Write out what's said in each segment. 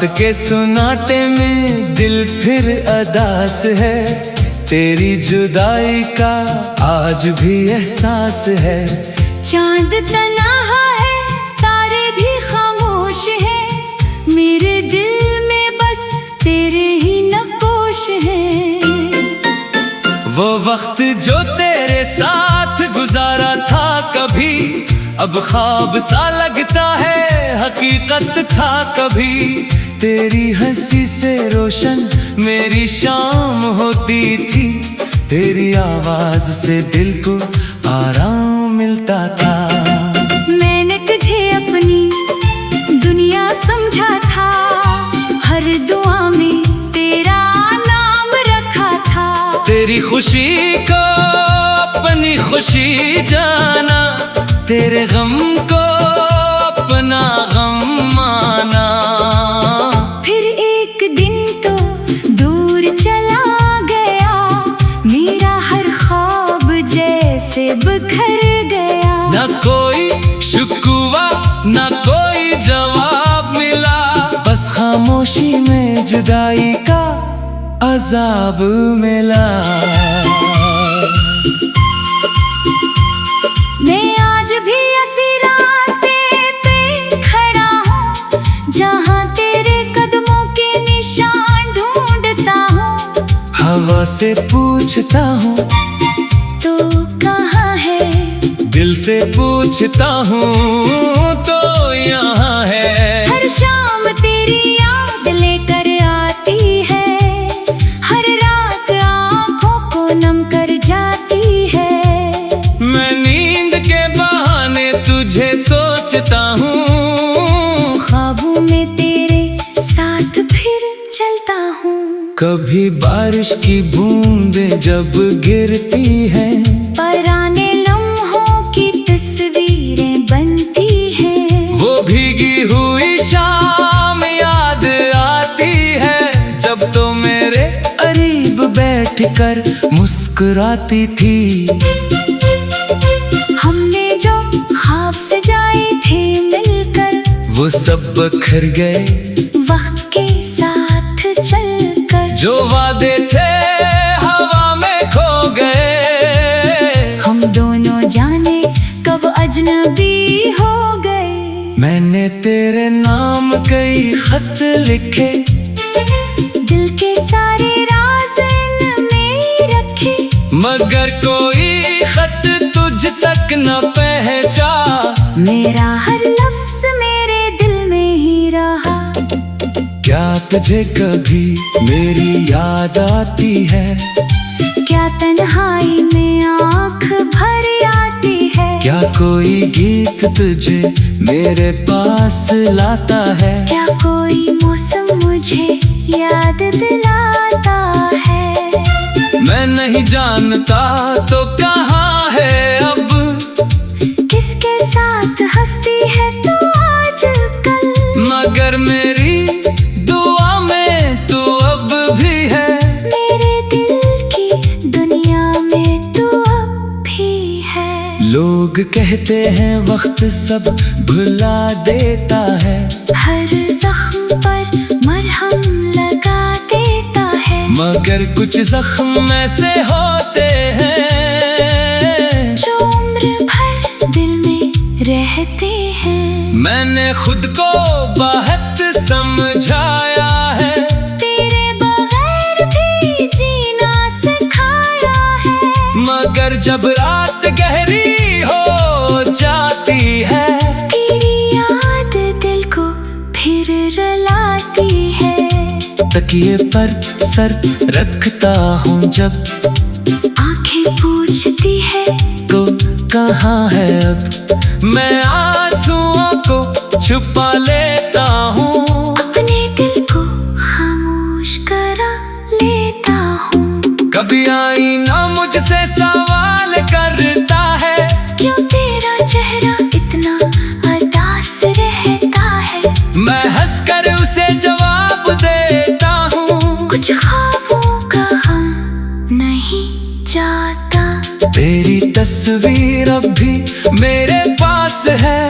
रात के सुनाटे में दिल फिर अदास है। तेरी जुदाई का आज भी एहसास है। चांद तन्हा है, तारे भी खामोश है। मेरे दिल में बस तेरे ही नक्काश है। वो वक्त जो तेरे साथ गुजारा था कभी, अब ख्वाब सा लगता है हकीकत था कभी। तेरी हंसी से रोशन मेरी शाम होती थी। तेरी आवाज से दिल को आराम मिलता था। मैंने तुझे अपनी दुनिया समझा था। हर दुआ में तेरा नाम रखा था। तेरी खुशी को अपनी खुशी जाना, तेरे गम को अपना गम माना। फिर एक दिन तो दूर चला गया, मेरा हर ख्वाब जैसे बिखर गया। न कोई शिकवा न कोई जवाब मिला, बस खामोशी में जुदाई का अजाब मिला। मैं आज भी ऐसी रास्ते पे खड़ा हूँ, जहाँ तेरे कदमों के निशान ढूंढता हूँ। हवा से पूछता हूँ तो कहाँ है, दिल से पूछता हूँ तो यहाँ है। हर शाम तेरी याद लेकर आती है, हर रात आँखों को नम कर जाती है। मैं नींद के बहाने तुझे सोचता हूँ, ख्वाबों में तेरे साथ फिर चलता हूँ। कभी बारिश की बूंदें जब गिरती हैं, पुराने लम्हों की तस्वीरें बनती हैं। वो भीगी हुई शाम याद आती है, जब तो मेरे करीब बैठकर मुस्कुराती थी। हमने जो ख्वाब सजाए थे मिलकर, वो सब बिखर गए वक्त के साथ चलकर। जो वादे थे हवा में खो गए, हम दोनों जाने कब अजनबी हो गए। मैंने तेरे नाम कई खत लिखे, दिल के सारे राज इनमें रखे। मगर कोई खत तुझ तक न पहुंचा। मेरा हर लफ्ज मेरे दिल में ही रहा। क्या तुझे कभी मेरी याद आती है? क्या तन्हाई में आँख भर आती है? क्या कोई गीत तुझे मेरे पास लाता है? क्या कोई मौसम मुझे याद दिलाता है? मैं नहीं जानता तो कहाँ है अब, किसके साथ हंसती है तू आजकल? मगर मेरी दुआ में तू अब भी है। मेरे दिल की दुनिया में तू अब भी है। लोग कहते हैं वक्त सब भुला देता है, हर जख्म पर मरहम लगा देता है। मगर कुछ जख्म ऐसे होते हैं जो उम्र भर दिल में रहते हैं। मैंने खुद को बहुत समझाया है, तेरे बगैर भी जीना सिखाया है। मगर जब रात गहरी हो जाती है, तेरी याद दिल को फिर रुलाती है। तकिए पर सर रखता हूँ जब, आंखें पूछती है तो कहाँ है अब। मैं आंसुओं को छुपा लेता हूँ, अपने दिल को खामोश करा लेता हूँ। कभी आईना मुझसे सवाल करता है, क्यों तेरा चेहरा इतना उदास रहता है? मैं हंसकर उसे जवाब देता हूँ, कुछ ख्वाबों का हम नहीं जाता। तेरी तस्वीर अब भी मेरे पास है,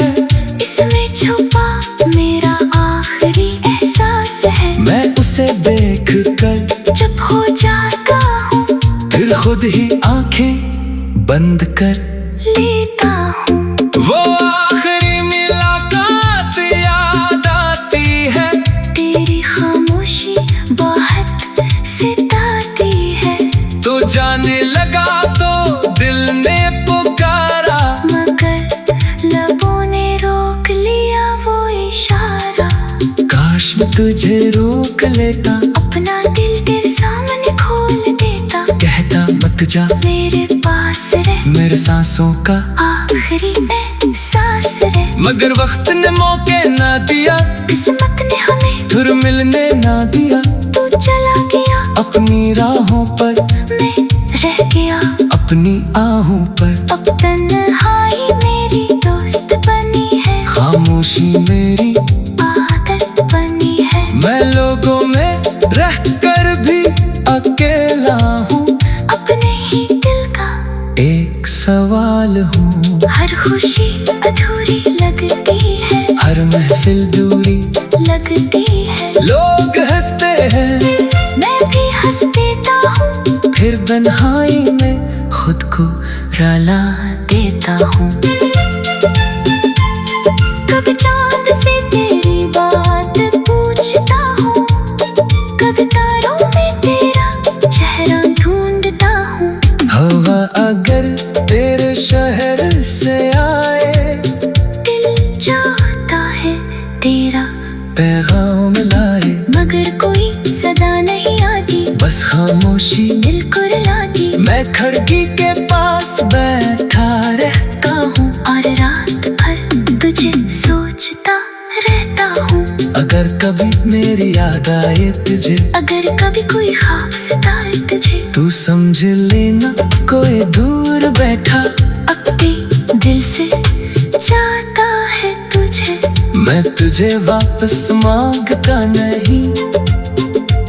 इसमें छुपा मेरा आखिरी एहसास खुद ही आंखें बंद कर लेता हूँ। वो आखिरी मुलाकात याद आती है, तेरी खामोशी बहुत सताती है। तो जाने लगा तो दिल ने पुकारा, मगर लबों ने रोक लिया वो इशारा। काश मैं तुझे रोक लेता, अपना दिल तेरे सामने खोल देता। कहता मत जा मेरे पास रह, मेरे सांसों का आखिरी एहसास रे। मगर वक्त ने मौके ना दिया, किस्मत ने हमें फिर मिलने ना दिया। तू चला गया, अपनी राहों पर मैं रह गया अपनी आहों पर। अब तन्हाई मेरी दोस्त बनी है, खामोशी मेरी आदत बनी है। मैं लोगों में रह कर भी अकेला हूँ, अपने ही दिल का एक सवाल हूँ। हर खुशी अधूरी लगती है, हर महफिल दूरी लगती है। लोग हंसते हैं, मैं भी हंस देता हूँ, फिर तन्हाई में खुद को रुला देता हूँ। कभी चांद से तेरी बात पूछता हूँ, कभी तारों में तेरा चेहरा ढूंढता हूँ। हवा अगर तेरे शहर से आए, दिल चाहता है तेरा पैगाम लाए। मगर कोई सदा नहीं आती, बस खामोशी दिल को रुलाती। मैं खिड़की के पास बैठा रहता हूँ, और रात भर तुझे सोचता रहता हूँ। अगर कभी मेरी याद आए तुझे, अगर कभी कोई ख्वाब सताए तुझे, तू समझ लेना कोई दूर बैठा अपने दिल से चाहता है तुझे। मैं तुझे वापस मांगता नहीं,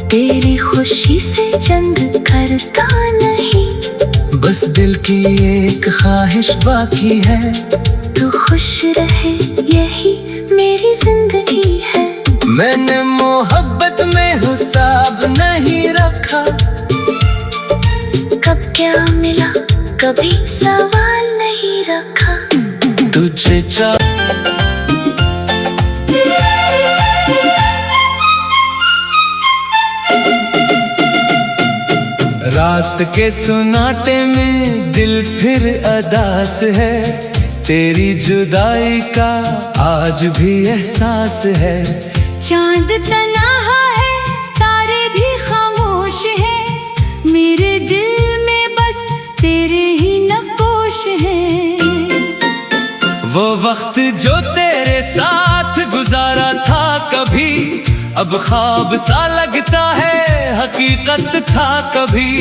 तेरी खुशी से जंग करता नहीं। बस दिल की एक ख्वाहिश बाकी है, तू खुश रहे यही मेरी जिंदगी है। मैंने मोहब्बत में हिसाब नहीं रखा, कब क्या मिला कभी सवाल नहीं रखा। तुझे चाह रात के सुनाटे में दिल फिर अदास है, तेरी जुदाई का आज भी एहसास है। चांद तन्हा है, तारे भी खामोश हैं, मेरे दिल में बस तेरे ही नक्काश हैं। वो वक्त जो तेरे साथ गुजारा था कभी, अब ख्वाब सा लगता है हकीकत था कभी।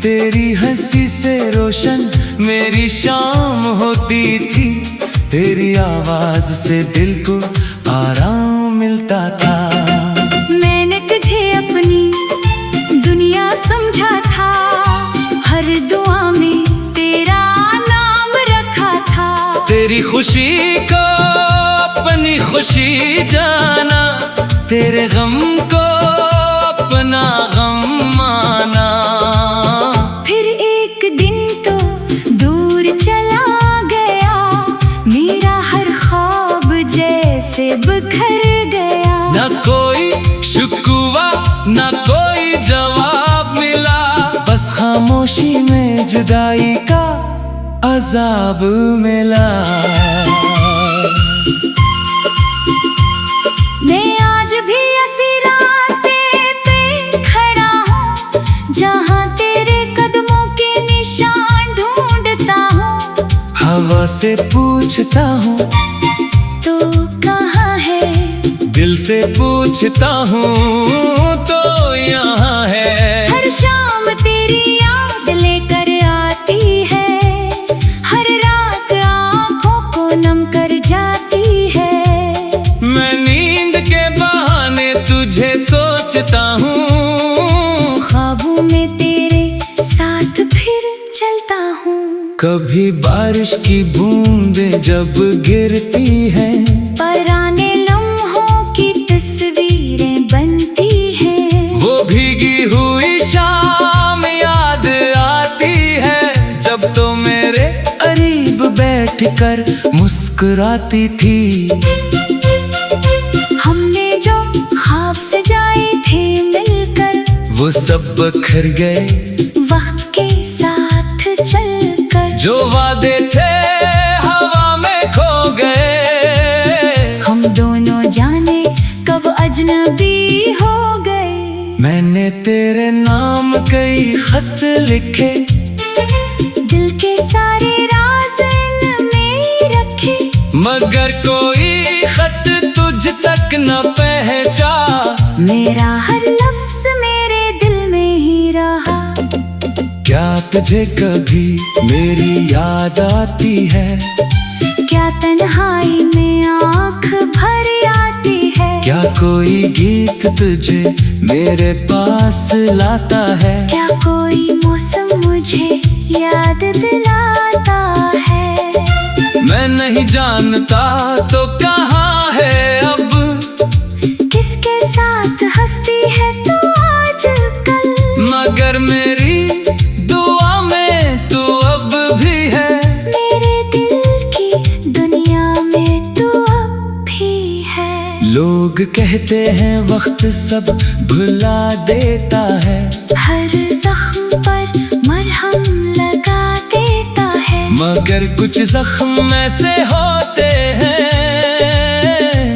तेरी हंसी से रोशन मेरी शाम होती थी, तेरी आवाज से दिल को आराम मिलता था। मैंने तुझे अपनी दुनिया समझा था, हर दुआ में तेरा नाम रखा था। तेरी खुशी को अपनी खुशी जाना, तेरे गम को अपना गम माना। फिर एक दिन तो दूर चला गया, मेरा हर ख्वाब जैसे बिखर गया। न कोई शुक्वा न कोई जवाब मिला, बस खामोशी में जुदाई का अजाब मिला। मैं आज भी ऐसी रास्ते पे खड़ा हूँ, जहाँ तेरे कदमों के निशान ढूंढता हूँ। हवा से पूछता हूँ तो कहाँ है, दिल से पूछता हूँ तो यहाँ है। हर शाम तेरी याद लेकर आती है, हर रात आँखों को नम कर जाती है। मैं नींद के बहाने तुझे सोचता हूँ, ख्वाबों में तेरे साथ फिर चलता हूँ। कभी बारिश की बूंदें जब गिरती हैं, पुराने लम्हों की तस्वीरें बनती हैं। वो भीगी हुई शाम याद आती जब तो मेरे करीब बैठकर मुस्कुराती थी। हमने जो ख्वाब सजाए थे मिलकर, वो सब बिखर गए वक्त के साथ चलकर। जो वादे थे हवा में खो गए, हम दोनों जाने कब अजनबी हो गए। मैंने तेरे नाम कई खत लिखे, दिल के सारे राज इनमें रखे, मगर कोई खत तुझ तक न पहुंचा। मेरा हर लफ्ज मेरे दिल में ही रहा। क्या तुझे कभी मेरी याद आती है? क्या तन्हाई में आँख भर आती है? क्या कोई गीत तुझे मेरे पास लाता है? क्या कोई मौसम मुझे याद दिलाता है? मैं नहीं जानता तो कहाँ है अब, किसके साथ हंसती है तू आजकल? मगर मेरी दुआ में तू अब भी है। मेरे दिल की दुनिया में तू अब भी है। लोग कहते हैं वक्त सब भुला देता है, हर जख्म पर मरहम लगा देता है, मगर कुछ जख्म ऐसे होते हैं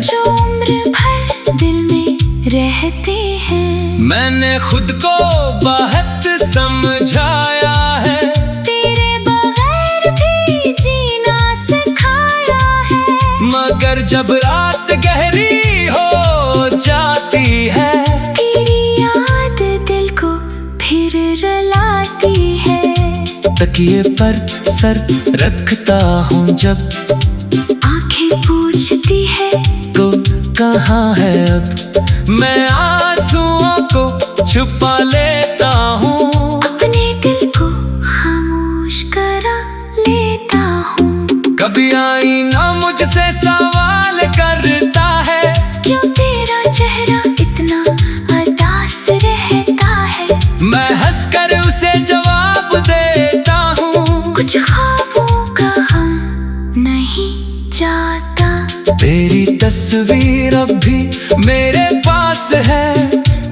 जो उम्र भर दिल में रहते हैं। मैंने खुद को बहुत समझाया है, तेरे बगैर भी जीना सिखाया है, मगर जब रात गहरी हो जाती है, तेरी याद दिल को फिर रुलाती है। तकिए पर सर रखता हूँ जब, आंखें पूछती है तो कहाँ है अब, मैं आंसुओं को छुपा लेता हूँ, अपने दिल को खामोश करा लेता हूँ। कभी आईना मुझसे सवाल करता है, क्यों तेरा चेहरा इतना उदास रहता है? मैं हंसकर उसे जवाब देता हूँ, कुछ ख्वाबों का गम नहीं जाता। तेरी तस्वीर अब भी मेरे पास है,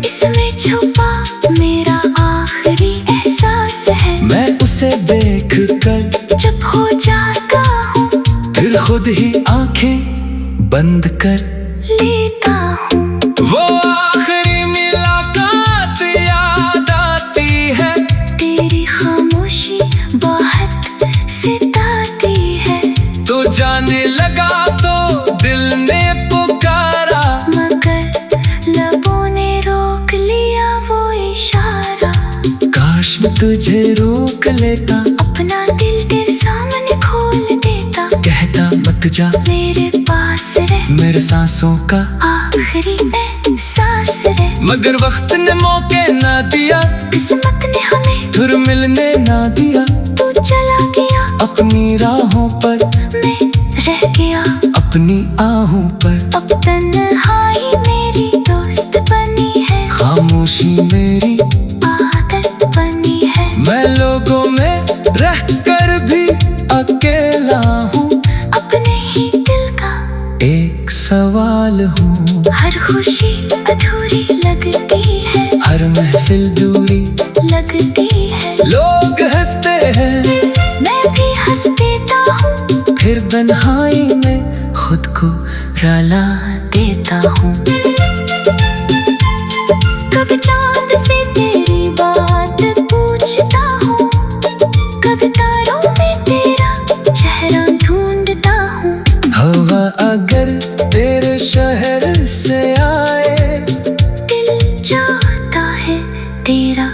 इसमें छुपा मेरा आखिरी एहसास है। मैं उसे देख कर जब हो जाता हूँ फिर खुद ही आंखें बंद कर लेता हूँ। वो आखिरी मुलाकात याद आती है, तेरी खामोशी बहुत सताती है, तो जाने लगा तो दिल ने पुकारा, मगर लबों ने रोक लिया वो इशारा। काश मैं तुझे रोक लेता, अपना दिल तेरे सामने खोल देता, कहता मत जा मेरे पास रह, मेरे सांसों का आखिरी एहसास रह। मगर वक्त ने मौके ना दिया, किस्मत ने हमें फिर मिलने ना दिया, तू चला गया, अपनी राहों पर मैं रह गया अपनी आहों पर। अब तन्हाई मेरी दोस्त बनी है, खामोशी मेरी आदत बनी है। मैं लोगों में रह कर भी अकेला हूँ, अपने ही दिल का एक सवाल हूँ। हर खुशी अधूरी लगती है, हर महफिल दूरी लगती है। लोग हंसते हैं, मैं भी हंस देता हूँ, फिर तन्हाई में खुद को रुला देता हूँ। कभी चांद से तेरी बात पूछता हूँ, कभी तारों में तेरा चेहरा ढूंढता हूँ। हवा अगर तेरे शहर से आए, दिल चाहता है तेरा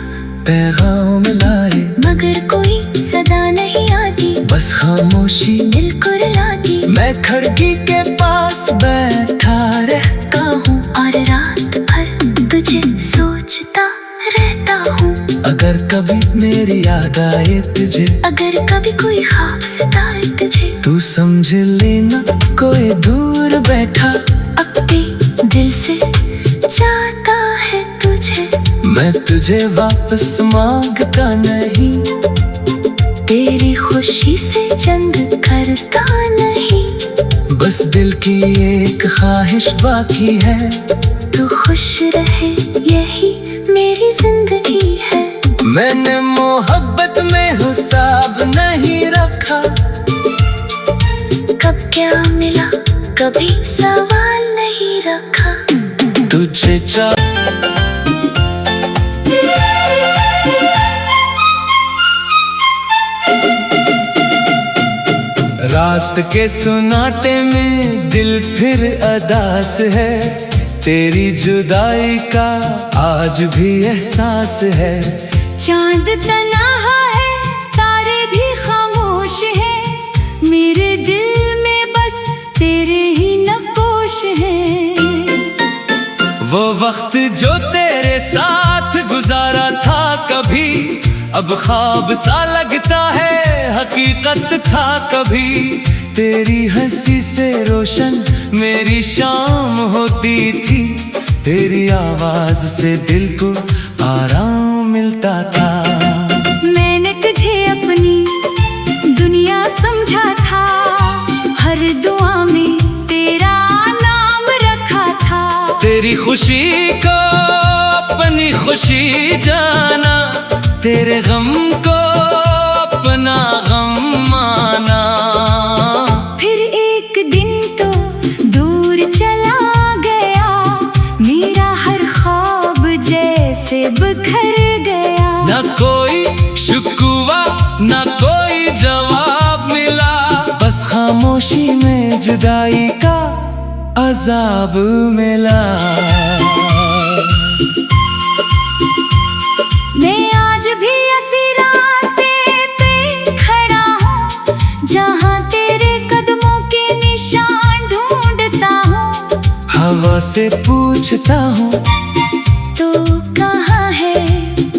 पैगाम लाए, मगर कोई सदा नहीं आती, बस खामोशी दिल को रुलाती। मैं खिड़की के पास बैठा रहता हूँ, और रात भर तुझे सोचता रहता हूँ। अगर कभी मेरी याद आए तुझे, अगर कभी कोई ख्वाब सताए तुझे, तू समझ लेना कोई दूर बैठा अपने दिल से चाहता है तुझे। मैं तुझे वापस मांगता नहीं, तेरी खुशी से जंग करता नहीं, बस दिल की एक ख्वाहिश बाकी है। तू खुश रहे यही मेरी जिंदगी है। मैंने मोहब्बत में हिसाब नहीं रखा, कब क्या मिला कभी सवाल नहीं रखा। तुझे चाह रात के सुनाटे में दिल फिर अदास है, तेरी जुदाई का आज भी एहसास है। चांद तन्हा है तारे भी खामोश है, मेरे दिल में बस तेरे ही नक्कोश है। वो वक्त जो तेरे साथ गुजारा था कभी, अब ख्वाब सा लगता है हकीकत था कभी। तेरी हंसी से रोशन मेरी शाम होती थी, तेरी आवाज से दिल को आराम मिलता था। मैंने तुझे अपनी दुनिया समझा था, हर दुआ में तेरा नाम रखा था। तेरी खुशी को अपनी खुशी जाना, तेरे गम को अपना गम माना। फिर एक दिन तो दूर चला गया, मेरा हर ख्वाब जैसे बिखर गया। न कोई शिकवा न कोई जवाब मिला, बस खामोशी में जुदाई का अजाब मिला। मैं आज भी ऐसी रास्ते पे खड़ा हूँ, जहाँ तेरे कदमों के निशान ढूंढता हूँ। हवा से पूछता हूँ तो कहाँ है,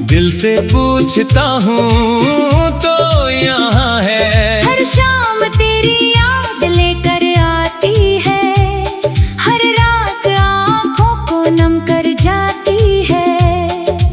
दिल से पूछता हूँ तो यहाँ है। हर शाम तेरी याद लेकर आती है, हर रात आँखों को नम कर जाती है।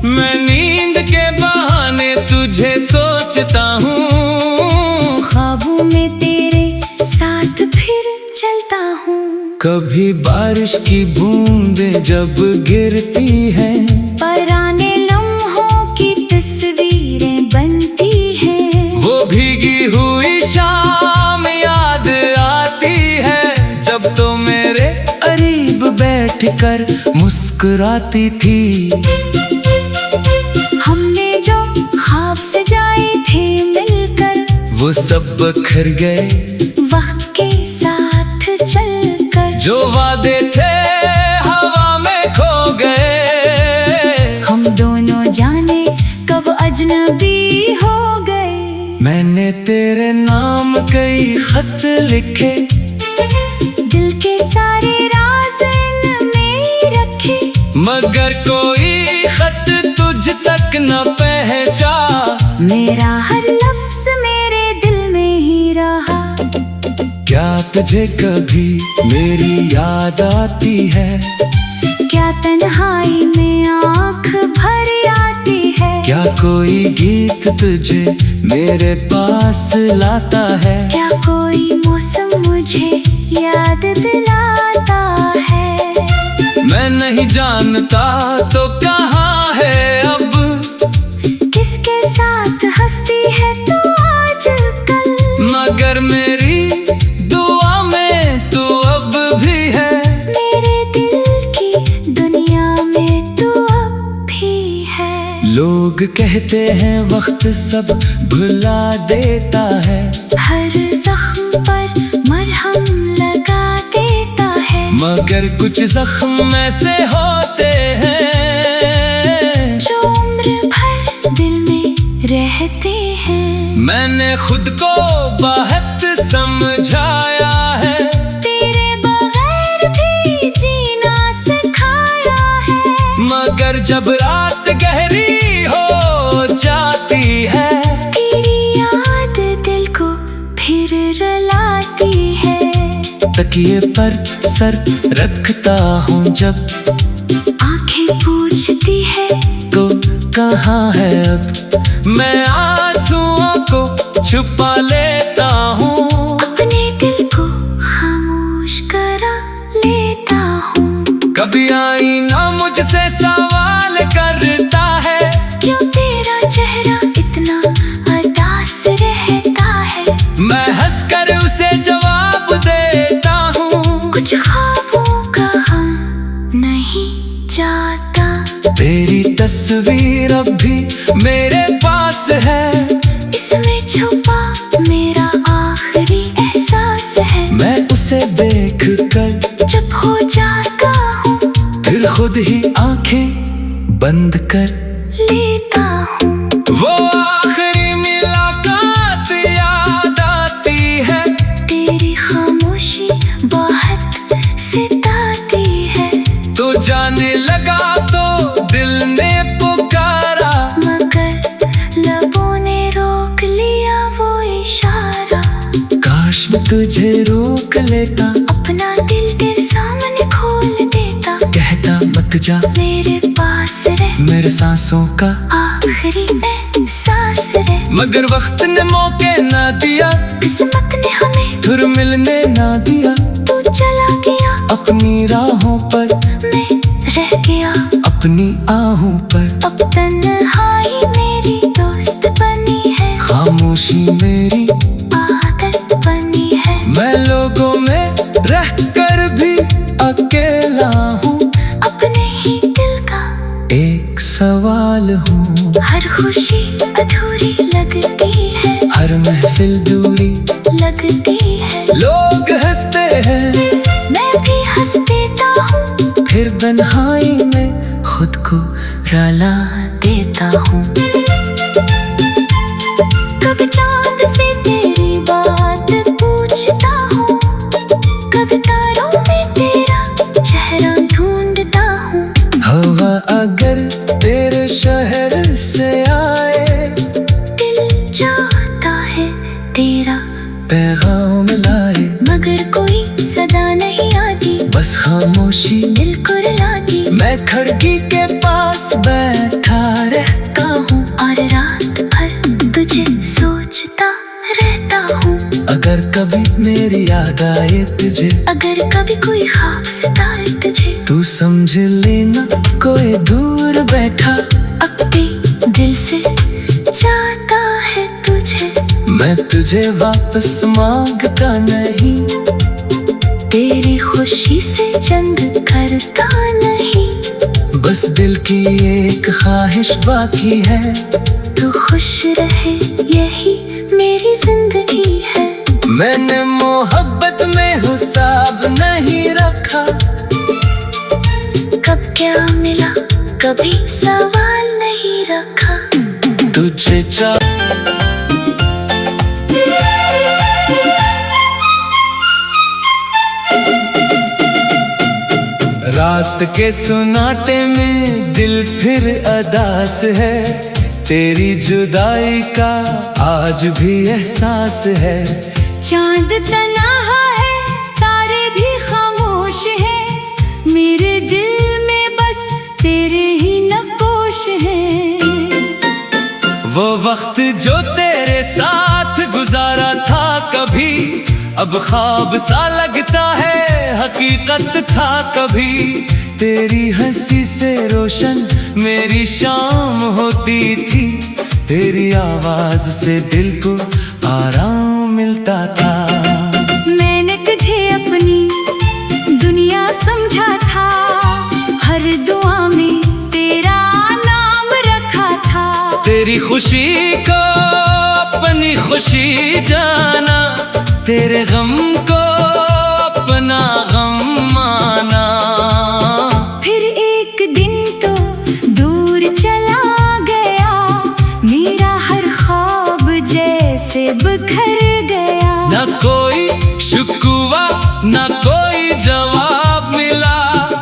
मैं नींद के बहाने तुझे सोचता हूँ, ख्वाबों में तेरे साथ फिर चलता हूँ। कभी बारिश की बूंदें जब गिरती हैं, पराने लम्हों की तस्वीरें बनती हैं। वो भीगी हुई शाम याद आती है, जब तो मेरे करीब बैठकर मुस्कुराती थी। हमने जो ख्वाब सजाए थे मिलकर, वो सब बिखर गए वक्त के साथ चलकर। जो वादे थे हवा में खो गए, हम दोनों जाने कब अजनबी हो गए। मैंने तेरे नाम कई खत लिखे, दिल के सारे राज इनमें रखे, मगर कोई खत तुझ तक न पहुंचा। मेरा हर लफ्ज मेरे दिल में ही रहा। क्या तुझे कभी मेरी याद आती है, क्या तन्हाई में आँख भर आती है। क्या कोई गीत तुझे मेरे पास लाता है। क्या कोई मौसम मुझे याद दिलाता है। मैं नहीं जानता तो कहाँ है अब, किसके साथ हंसती है तू आजकल। मगर मेरी दुआ में तू अब भी है, मेरे दिल की दुनिया में तू अब भी है। लोग कहते हैं वक्त सब भुला देता है, हर जख्म पर मरहम लगा देता है। मगर कुछ जख्म ऐसे होते हैं जो उम्र भर दिल में रहते हैं। मैंने खुद को बहुत समझाया है, तेरे बगैर भी जीना सिखाया है। मगर जब रात गहरी हो जाती है, तेरी याद दिल को फिर रुलाती है। तकिए पर सर रखता हूँ जब, आंखें पूछती है तो कहाँ है अब। मैं आंसुओं को छुपा लेता हूँ, अपने दिल को खामोश करा लेता हूँ। कभी आईना मुझसे सवाल करता है, क्यों तेरा चेहरा इतना उदास रहता है। मैं हंसकर उसे जवाब देता हूँ, कुछ ख्वाबों का हम नहीं जाता। तेरी तस्वीर अब भी मेरे पास है, इसमें छुपा मेरा आखिरी एहसास है। मैं उसे देख कर चुप हो जाता हूँ, फिर खुद ही आंखें बंद कर लेता हूँ। वो आखिरी मुलाकात याद आती है, तेरी खामोशी बहुत सताती है। तो जाने लगा तो दिल ने पुकारा, मगर लबों ने रोक लिया वो इशारा। काश मैं तुझे रोक लेता, अपना दिल तेरे सामने खोल देता। कहता मत जा मेरे पास रह, मेरे सांसों का आखिरी एहसास रह। मगर वक्त ने मौके ना दिया, किस्मत ने हमें फिर मिलने ना दिया। तू चला गया, अपनी राहों पर मैं रह गया अपनी आहों पर, अब तन्हाई मेरी दोस्त बनी है। खामोशी मेरी आदत बनी है। मैं लोगों में रह कर भी अकेला हूँ, अपने ही दिल का एक सवाल हूँ। हर खुशी अधूरी लगती है, हर महफिल दूरी लगती है। लोग हंसते हैं, मैं भी हंस देता हूँ, फिर तन्हाई में खुद को रुला देता हूँ। कभी चांद से तेरी बात पूछता हूँ, कभी तारों में तेरा चेहरा ढूंढता हूँ। हवा अगर तेरे शहर से आए, दिल चाहता है तेरा पैगाम लाए, मगर कोई सदा नहीं आती, बस खामोशी दिल को रुलाती। मैं खिड़की के पास बैठा रहता हूँ, और रात भर तुझे सोचता रहता हूँ। अगर कभी मेरी याद आए तुझे, अगर कभी कोई ख्वाब सताए तुझे, तू समझ लेना कोई दूर बैठा अपने दिल से चाहता है तुझे। मैं तुझे वापस मांगता नहीं, तेरी खुशी से जंग करता नहीं, बस दिल की एक ख्वाहिश बाकी है। तू खुश रहे यही मेरी जिंदगी है। मैंने मोहब्बत में हिसाब नहीं रखा, कब क्या मिला कभी सवाल नहीं रखा। तुझे चाह रात के सुनाटे में दिल फिर अदास है, तेरी जुदाई का आज भी एहसास है। चांद तन्हा है, तारे भी खामोश हैं, मेरे दिल में बस तेरे ही नक्काश हैं। वो वक्त जो तेरे साथ गुजारा था कभी, अब ख्वाब सा लगता है हकीकत था कभी। तेरी हंसी से रोशन मेरी शाम होती थी, तेरी आवाज से दिल को आराम मिलता था। मैंने तुझे अपनी दुनिया समझा था, हर दुआ में तेरा नाम रखा था। तेरी खुशी को अपनी खुशी जाना, तेरे गम को अपना गम माना। फिर एक दिन तो दूर चला गया, मेरा हर ख्वाब जैसे बिखर गया। न कोई शुक्वा न कोई जवाब मिला,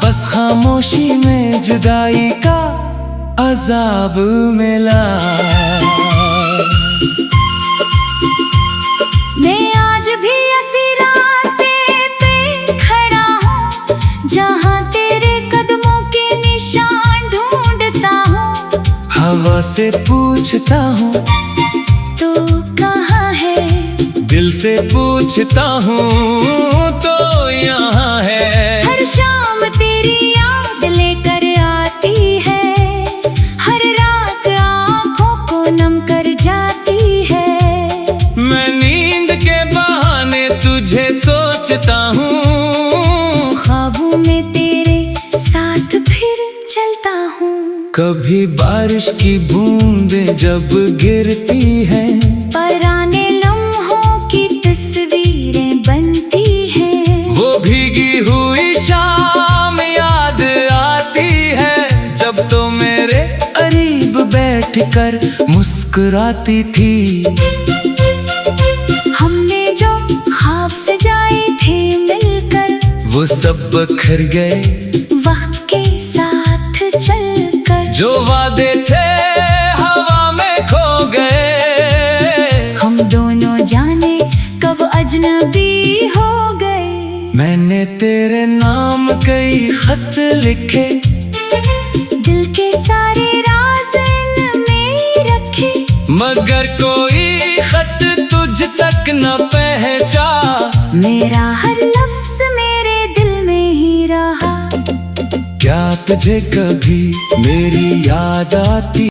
बस खामोशी में जुदाई का अजाब मिला। मैं आज भी ऐसी रास्ते पे खड़ा हूँ, जहाँ तेरे कदमों के निशान ढूंढता हूँ। हवा से पूछता हूँ तो कहाँ है दिल से पूछता हूँ तो यहाँ है। हर शाम तेरी याद लेकर आती है, हर रात आँखों को नम कर जाती है। मैं नींद के बहाने तुझे सोचता हूँ, ख्वाबों में तेरे साथ फिर चलता हूँ। कभी बारिश की बूंदें जब गिरती हैं, पुराने लम्हों की तस्वीरें बनती हैं। वो भीगी हुई शाम याद आती है, जब तो मेरे करीब बैठकर मुस्कुराती थी। हमने जो ख्वाब सजाए थे मिलकर, वो सब बिखर गए वक्त के साथ चलकर। जो वादे थे हवा में खो गए, हम दोनों जाने कब अजनबी हो गए। मैंने तेरे नाम कई खत लिखे, दिल के सारे राज इनमें रखे, मगर कोई खत तुझ तक न पहुंचा। मेरा हर लफ्ज मेरे दिल में ही रहा। क्या तुझे कभी मेरी याद आती